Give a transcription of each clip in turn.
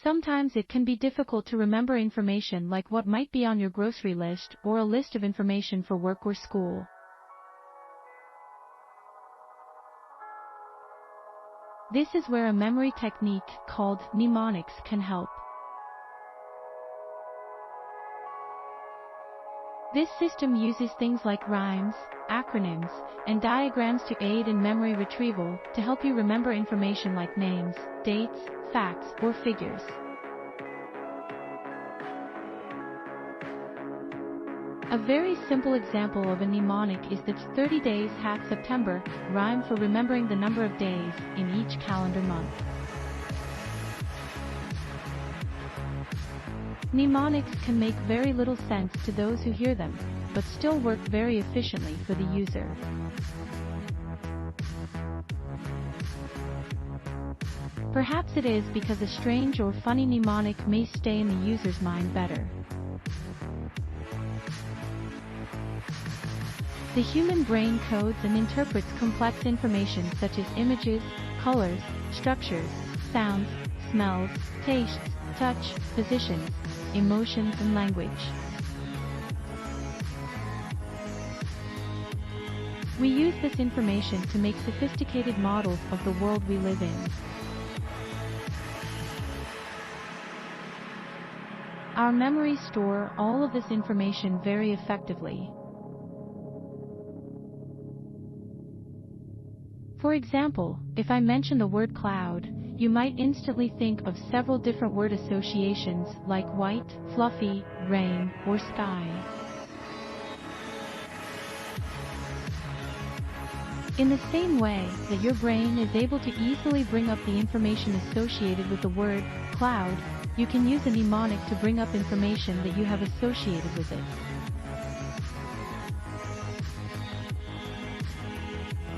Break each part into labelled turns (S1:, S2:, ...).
S1: Sometimes it can be difficult to remember information like what might be on your grocery list or a list of information for work or school. This is where a memory technique called mnemonics can help. This system uses things like rhymes, acronyms, and diagrams to aid in memory retrieval to help you remember information like names, dates, facts, or figures. A very simple example of a mnemonic is the 30 days @ September rhyme for remembering the number of days in each calendar month. Mnemonics can make very little sense to those who hear them, but still work very efficiently for the user. Perhaps it is because a strange or funny mnemonic may stay in the user's mind better. The human brain codes and interprets complex information such as images, colors, structures, sounds, smells, tastes, touch, positions, emotions, and language. We use this information to make sophisticated models of the world we live in. Our memories store all of this information very effectively. For example, if I mention the word cloud, you might instantly think of several different word associations like white, fluffy, rain, or sky. In the same way that your brain is able to easily bring up the information associated with the word cloud, you can use a mnemonic to bring up information that you have associated with it.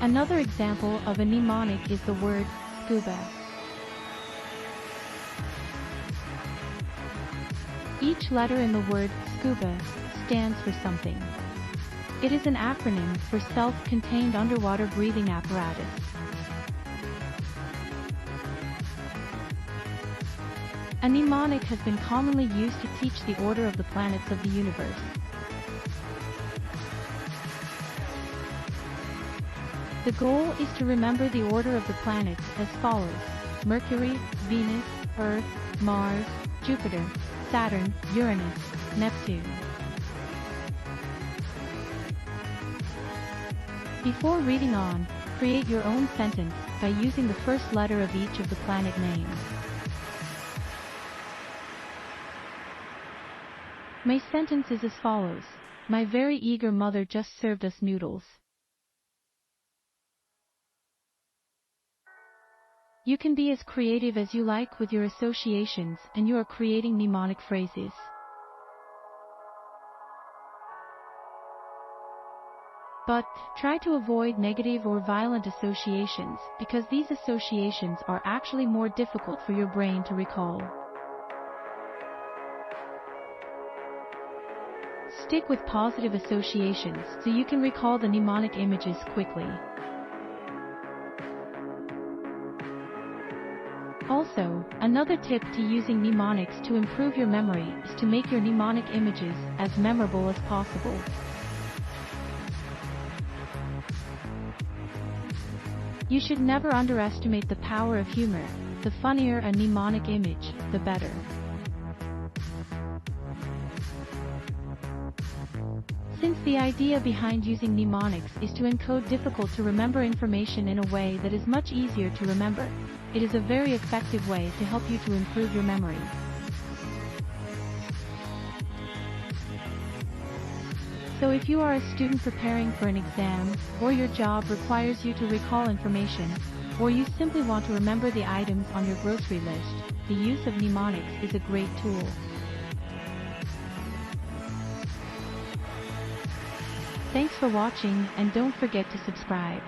S1: Another example of a mnemonic is the word SCUBA. Each letter in the word SCUBA stands for something. It is an acronym for Self-Contained Underwater Breathing Apparatus. A mnemonic has been commonly used to teach the order of the planets of the universe. The goal is to remember the order of the planets as follows: Mercury, Venus, Earth, Mars, Jupiter, Saturn, Uranus, Neptune. Before reading on, create your own sentence by using the first letter of each of the planet names. My sentence is as follows: My very eager mother just served us noodles. You can be as creative as you like with your associations, and you are creating mnemonic phrases. But, try to avoid negative or violent associations, because these associations are actually more difficult for your brain to recall. Stick with positive associations so you can recall the mnemonic images quickly. Also, another tip to using mnemonics to improve your memory is to make your mnemonic images as memorable as possible. You should never underestimate the power of humor. The funnier a mnemonic image, the better. Since the idea behind using mnemonics is to encode difficult to remember information in a way that is much easier to remember, it is a very effective way to help you to improve your memory. So if you are a student preparing for an exam, or your job requires you to recall information, or you simply want to remember the items on your grocery list, the use of mnemonics is a great tool. Thanks for watching, and don't forget to subscribe.